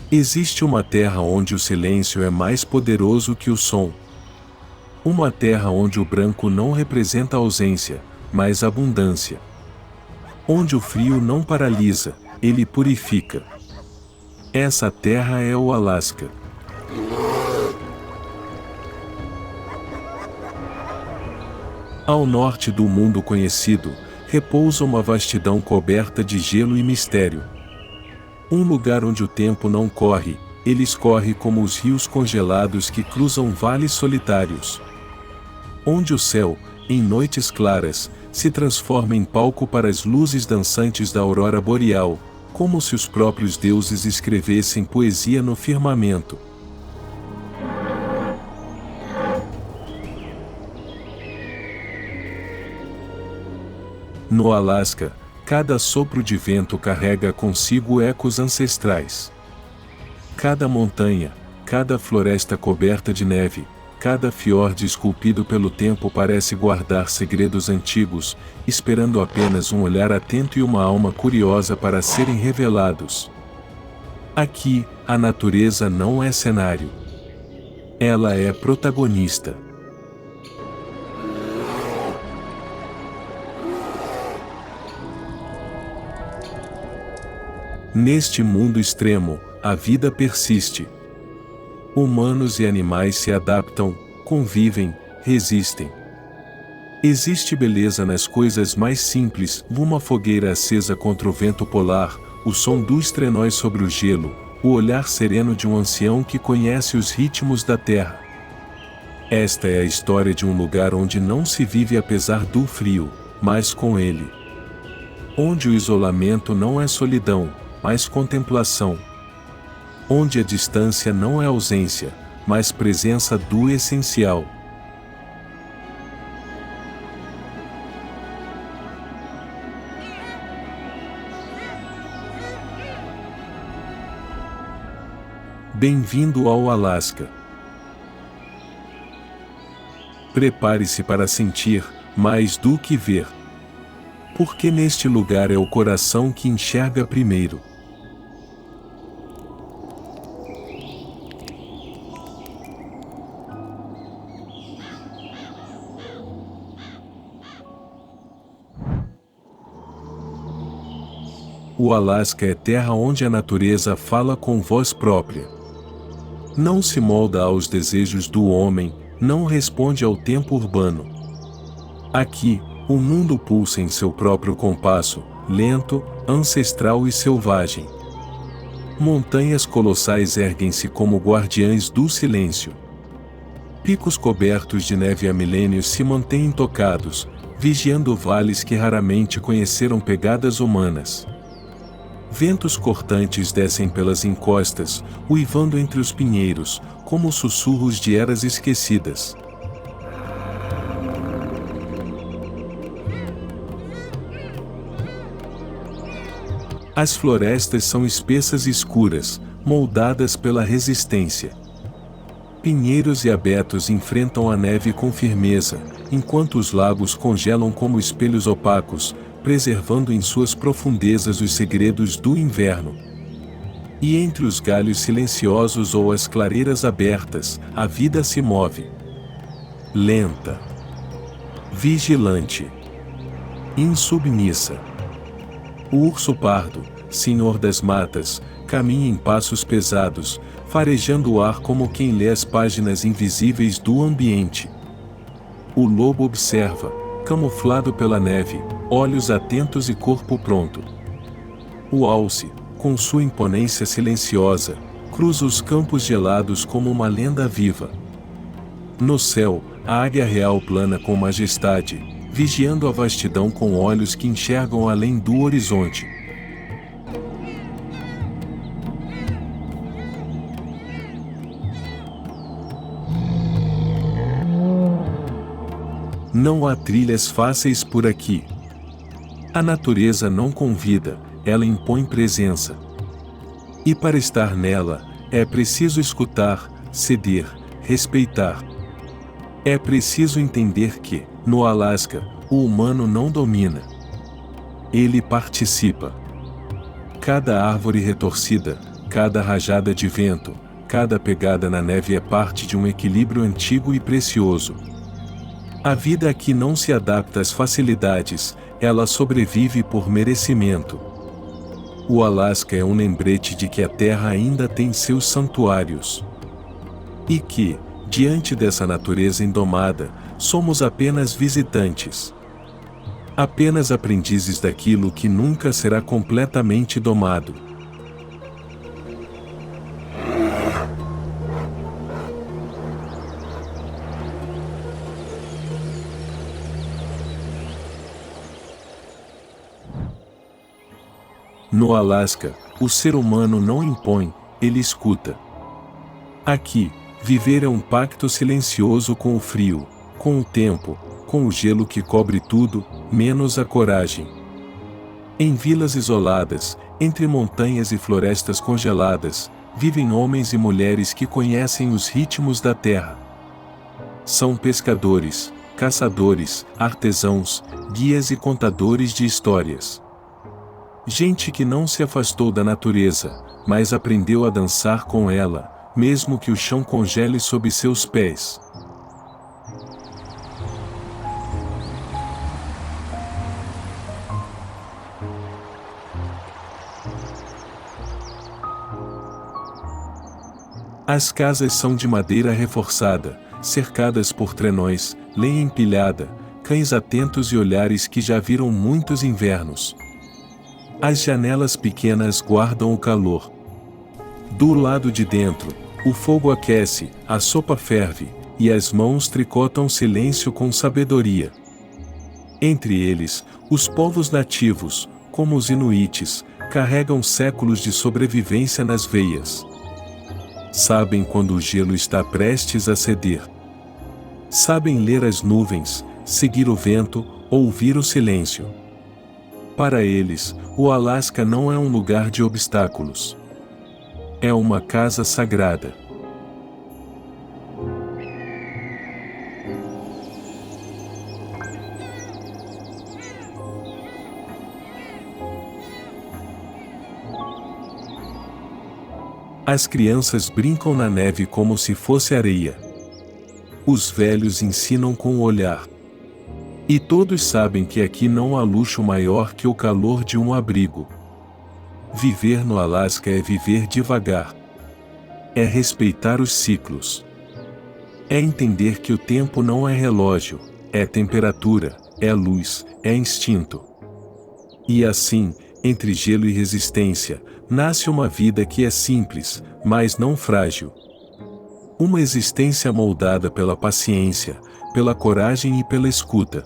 Existe uma terra onde o silêncio é mais poderoso que o som. Uma terra onde o branco não representa ausência, mas abundância. Onde o frio não paralisa, ele purifica. Essa terra é o Alasca. Ao norte do mundo conhecido, repousa uma vastidão coberta de gelo e mistério. Um lugar onde o tempo não corre, ele escorre como os rios congelados que cruzam vales solitários. Onde o céu, em noites claras, se transforma em palco para as luzes dançantes da aurora boreal, como se os próprios deuses escrevessem poesia no firmamento. No Alasca, cada sopro de vento carrega consigo ecos ancestrais. Cada montanha, cada floresta coberta de neve, cada fiord esculpido pelo tempo parece guardar segredos antigos, esperando apenas um olhar atento e uma alma curiosa para serem revelados. Aqui, a natureza não é cenário. Ela é protagonista. Neste mundo extremo, a vida persiste. Humanos e animais se adaptam, convivem, resistem. Existe beleza nas coisas mais simples, uma fogueira acesa contra o vento polar, o som dos trenóis sobre o gelo, o olhar sereno de um ancião que conhece os ritmos da terra. Esta é a história de um lugar onde não se vive apesar do frio, mas com ele. Onde o isolamento não é solidão, mas contemplação. Onde a distância não é ausência, mas presença do essencial. Bem-vindo ao Alasca. Prepare-se para sentir, mais do que ver. Porque neste lugar é o coração que enxerga primeiro. O Alasca é terra onde a natureza fala com voz própria. Não se molda aos desejos do homem, não responde ao tempo urbano. Aqui, o mundo pulsa em seu próprio compasso, lento, ancestral e selvagem. Montanhas colossais erguem-se como guardiães do silêncio. Picos cobertos de neve há milênios se mantêm intocados, vigiando vales que raramente conheceram pegadas humanas. Ventos cortantes descem pelas encostas, uivando entre os pinheiros, como sussurros de eras esquecidas. As florestas são espessas e escuras, moldadas pela resistência. Pinheiros e abetos enfrentam a neve com firmeza, enquanto os lagos congelam como espelhos opacos, preservando em suas profundezas os segredos do inverno. E entre os galhos silenciosos ou as clareiras abertas, a vida se move. Lenta. Vigilante. Insubmissa. O urso pardo, senhor das matas, caminha em passos pesados, farejando o ar como quem lê as páginas invisíveis do ambiente. O lobo observa, camuflado pela neve, olhos atentos e corpo pronto. O alce, com sua imponência silenciosa, cruza os campos gelados como uma lenda viva. No céu, a águia real plana com majestade, vigiando a vastidão com olhos que enxergam além do horizonte. Não há trilhas fáceis por aqui. A natureza não convida, ela impõe presença. E para estar nela, é preciso escutar, ceder, respeitar. É preciso entender que, no Alasca, o humano não domina. Ele participa. Cada árvore retorcida, Cada rajada de vento, cada pegada na neve é parte de um equilíbrio antigo e precioso. A vida aqui não se adapta às facilidades, ela sobrevive por merecimento. O Alasca é um lembrete de que a Terra ainda tem seus santuários. E que, diante dessa natureza indomada, somos apenas visitantes. Apenas aprendizes daquilo que nunca será completamente domado. No Alasca, o ser humano não impõe, ele escuta. Aqui, viver é um pacto silencioso com o frio, com o tempo, com o gelo que cobre tudo, menos a coragem. Em vilas isoladas, entre montanhas e florestas congeladas, vivem homens e mulheres que conhecem os ritmos da terra. São pescadores, caçadores, artesãos, guias e contadores de histórias. Gente que não se afastou da natureza, mas aprendeu a dançar com ela, mesmo que o chão congele sob seus pés. As casas são de madeira reforçada, cercadas por trenóis, lenha empilhada, cães atentos e olhares que já viram muitos invernos. As janelas pequenas guardam o calor. Do lado de dentro, o fogo aquece, a sopa ferve, e as mãos tricotam silêncio com sabedoria. Entre eles, os povos nativos, como os inuites, carregam séculos de sobrevivência nas veias. Sabem quando o gelo está prestes a ceder. Sabem ler as nuvens, seguir o vento, ouvir o silêncio. Para eles, o Alasca não é um lugar de obstáculos. É uma casa sagrada. As crianças brincam na neve como se fosse areia. Os velhos ensinam com o olhar. E todos sabem que aqui não há luxo maior que o calor de um abrigo. Viver no Alasca é viver devagar. É respeitar os ciclos. É entender que o tempo não é relógio, é temperatura, é luz, é instinto. E assim, entre gelo e resistência, nasce uma vida que é simples, mas não frágil. Uma existência moldada pela paciência, pela coragem e pela escuta.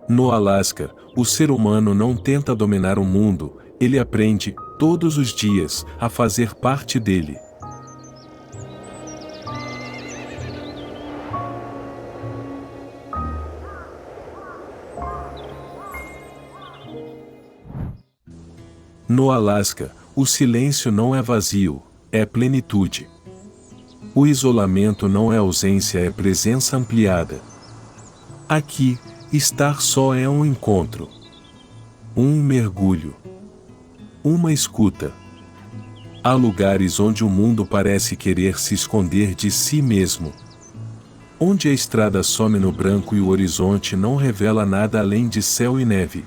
No Alasca, o ser humano não tenta dominar o mundo, ele aprende, todos os dias, a fazer parte dele. No Alasca, o silêncio não é vazio, é plenitude. O isolamento não é ausência, é presença ampliada. Aqui, estar só é um encontro. Um mergulho. Uma escuta. Há lugares onde o mundo parece querer se esconder de si mesmo. Onde a estrada some no branco e o horizonte não revela nada além de céu e neve.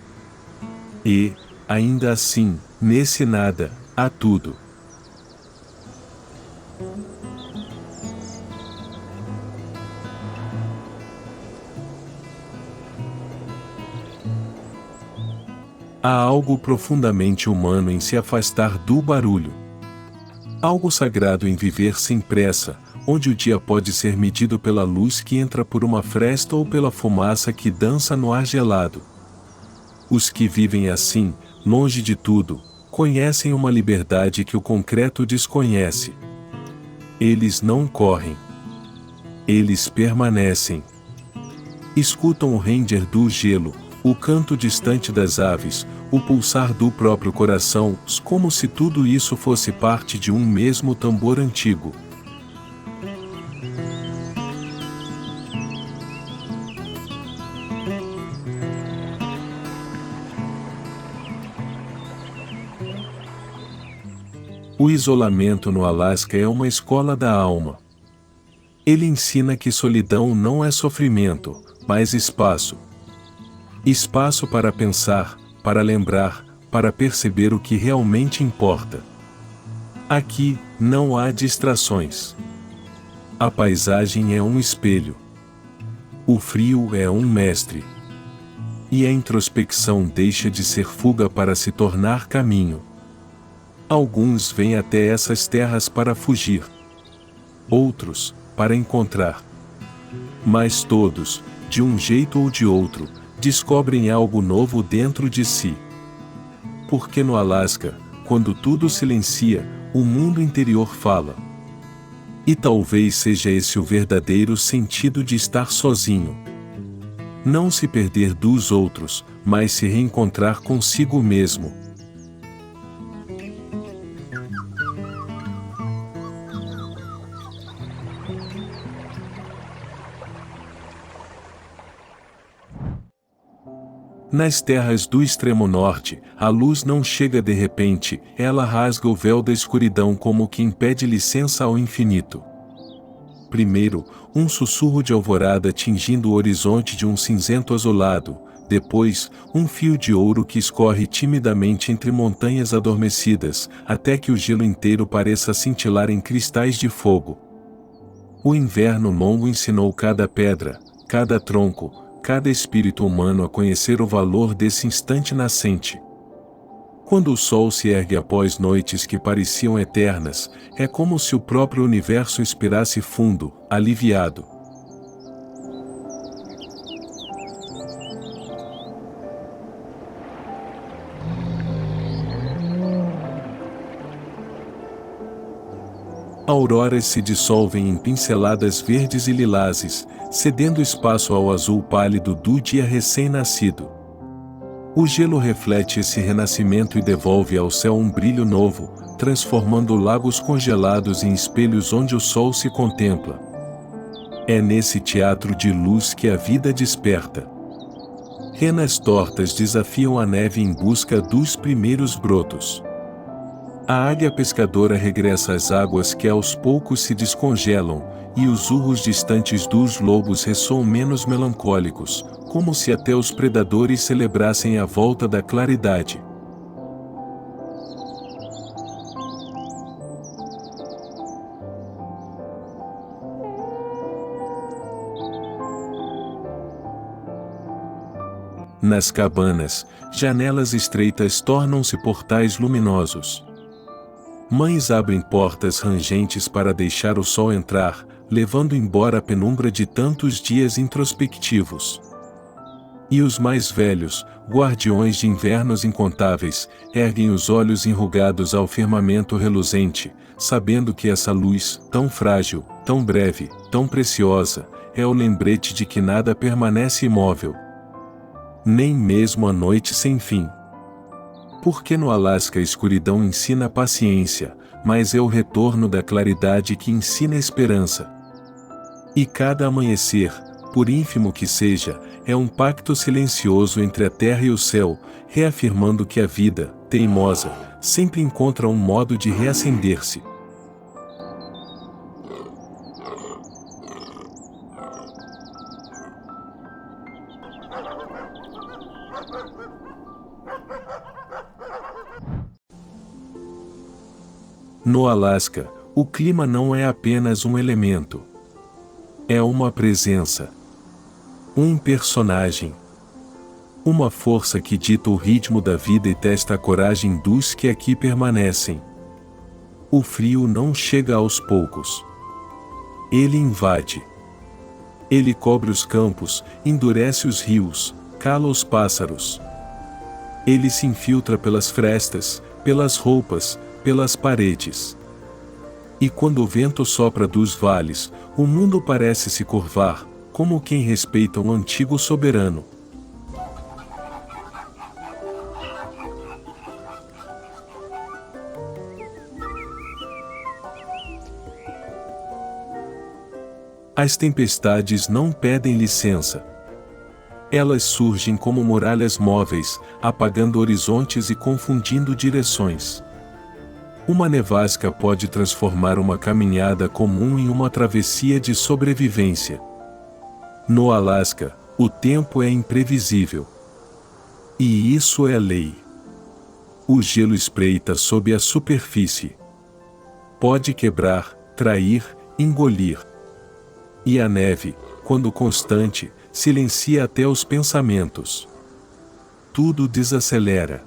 E, ainda assim, nesse nada, há tudo. Há algo profundamente humano em se afastar do barulho. Algo sagrado em viver sem pressa, onde o dia pode ser medido pela luz que entra por uma fresta ou pela fumaça que dança no ar gelado. Os que vivem assim, longe de tudo, conhecem uma liberdade que o concreto desconhece. Eles não correm. Eles permanecem. Escutam o render do gelo, o canto distante das aves, o pulsar do próprio coração, como se tudo isso fosse parte de um mesmo tambor antigo. O isolamento no Alasca é uma escola da alma. Ele ensina que solidão não é sofrimento, mas espaço. Espaço para pensar, para lembrar, para perceber o que realmente importa. Aqui, não há distrações. A paisagem é um espelho. O frio é um mestre. E a introspecção deixa de ser fuga para se tornar caminho. Alguns vêm até essas terras para fugir. Outros, para encontrar. Mas todos, de um jeito ou de outro, descobrem algo novo dentro de si. Porque no Alasca, quando tudo silencia, o mundo interior fala. E talvez seja esse o verdadeiro sentido de estar sozinho. Não se perder dos outros, mas se reencontrar consigo mesmo. Nas terras do extremo norte, a luz não chega de repente, ela rasga o véu da escuridão como quem pede licença ao infinito. Primeiro, um sussurro de alvorada tingindo o horizonte de um cinzento azulado, depois, um fio de ouro que escorre timidamente entre montanhas adormecidas, até que o gelo inteiro pareça cintilar em cristais de fogo. O inverno longo ensinou cada pedra, cada tronco, cada espírito humano a conhecer o valor desse instante nascente. Quando o sol se ergue após noites que pareciam eternas, é como se o próprio universo expirasse fundo, aliviado. Auroras se dissolvem em pinceladas verdes e lilazes, cedendo espaço ao azul pálido do dia recém-nascido. O gelo reflete esse renascimento e devolve ao céu um brilho novo, transformando lagos congelados em espelhos onde o sol se contempla. É nesse teatro de luz que a vida desperta. Renas tortas desafiam a neve em busca dos primeiros brotos. A águia pescadora regressa às águas que aos poucos se descongelam, e os urros distantes dos lobos ressoam menos melancólicos, como se até os predadores celebrassem a volta da claridade. Nas cabanas, janelas estreitas tornam-se portais luminosos. Mães abrem portas rangentes para deixar o sol entrar, levando embora a penumbra de tantos dias introspectivos. E os mais velhos, guardiões de invernos incontáveis, erguem os olhos enrugados ao firmamento reluzente, sabendo que essa luz, tão frágil, tão breve, tão preciosa, é o lembrete de que nada permanece imóvel. Nem mesmo a noite sem fim. Porque no Alasca a escuridão ensina paciência, mas é o retorno da claridade que ensina esperança. E cada amanhecer, por ínfimo que seja, é um pacto silencioso entre a terra e o céu, reafirmando que a vida, teimosa, sempre encontra um modo de reacender-se. No Alasca, o clima não é apenas um elemento. É uma presença. Um personagem. Uma força que dita o ritmo da vida e testa a coragem dos que aqui permanecem. O frio não chega aos poucos. Ele invade. Ele cobre os campos, endurece os rios, cala os pássaros. Ele se infiltra pelas frestas, pelas roupas, pelas paredes. E quando o vento sopra dos vales, o mundo parece se curvar, como quem respeita um antigo soberano. As tempestades não pedem licença. Elas surgem como muralhas móveis, apagando horizontes e confundindo direções. Uma nevasca pode transformar uma caminhada comum em uma travessia de sobrevivência. No Alasca, o tempo é imprevisível. E isso é lei. O gelo espreita sob a superfície. Pode quebrar, trair, engolir. E a neve, quando constante, silencia até os pensamentos. Tudo desacelera.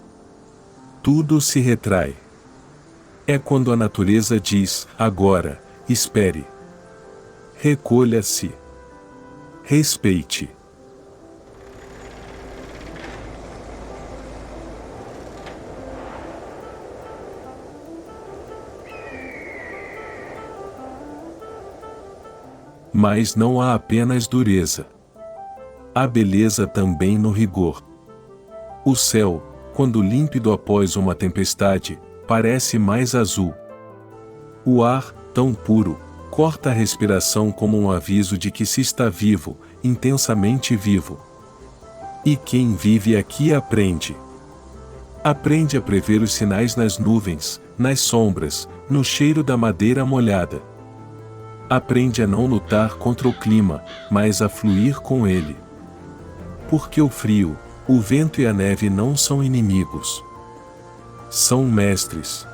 Tudo se retrai. É quando a natureza diz: agora, espere. Recolha-se. Respeite. Mas não há apenas dureza. Há beleza também no rigor. O céu, quando límpido após uma tempestade, parece mais azul. O ar, tão puro, corta a respiração como um aviso de que se está vivo, intensamente vivo. E quem vive aqui aprende. Aprende a prever os sinais nas nuvens, nas sombras, no cheiro da madeira molhada. Aprende a não lutar contra o clima, mas a fluir com ele. Porque o frio, o vento e a neve não são inimigos. São mestres.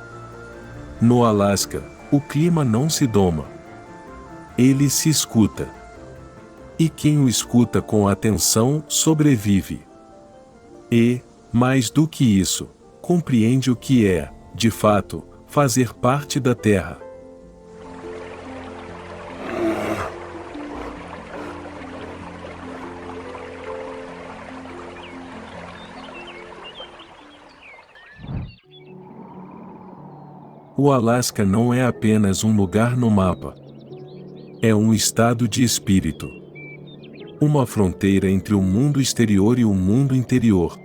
No Alasca, o clima não se doma. Ele se escuta. E quem o escuta com atenção sobrevive. E, mais do que isso, compreende o que é, de fato, fazer parte da Terra. O Alasca não é apenas um lugar no mapa. É um estado de espírito. Uma fronteira entre o mundo exterior e o mundo interior.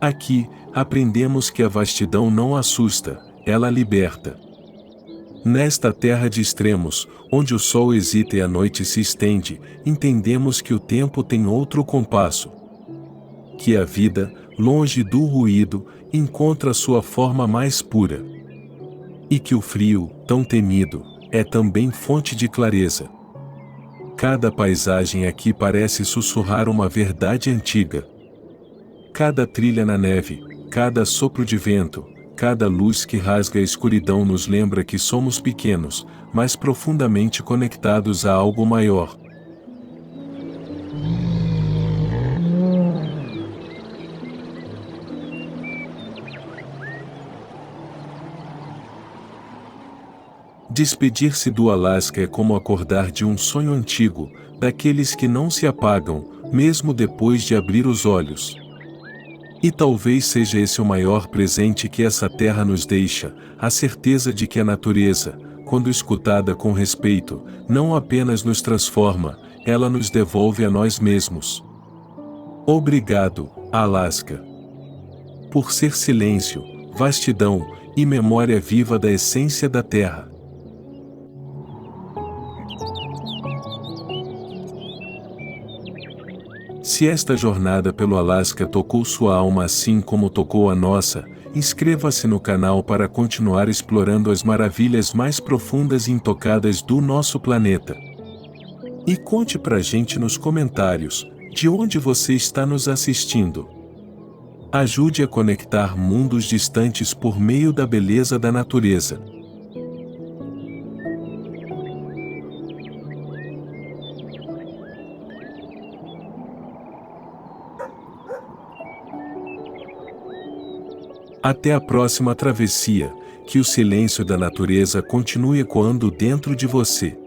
Aqui, aprendemos que a vastidão não assusta, ela liberta. Nesta terra de extremos, onde o sol hesita e a noite se estende, entendemos que o tempo tem outro compasso. Que a vida, longe do ruído, encontra sua forma mais pura. E que o frio, tão temido, é também fonte de clareza. Cada paisagem aqui parece sussurrar uma verdade antiga. Cada trilha na neve, cada sopro de vento, cada luz que rasga a escuridão nos lembra que somos pequenos, mas profundamente conectados a algo maior. Despedir-se do Alasca é como acordar de um sonho antigo, daqueles que não se apagam, mesmo depois de abrir os olhos. E talvez seja esse o maior presente que essa terra nos deixa, a certeza de que a natureza, quando escutada com respeito, não apenas nos transforma, ela nos devolve a nós mesmos. Obrigado, Alasca. Por ser silêncio, vastidão e memória viva da essência da terra. Se esta jornada pelo Alasca tocou sua alma assim como tocou a nossa, inscreva-se no canal para continuar explorando as maravilhas mais profundas e intocadas do nosso planeta. E conte pra gente nos comentários, de onde você está nos assistindo. Ajude a conectar mundos distantes por meio da beleza da natureza. Até a próxima travessia, que o silêncio da natureza continue ecoando dentro de você.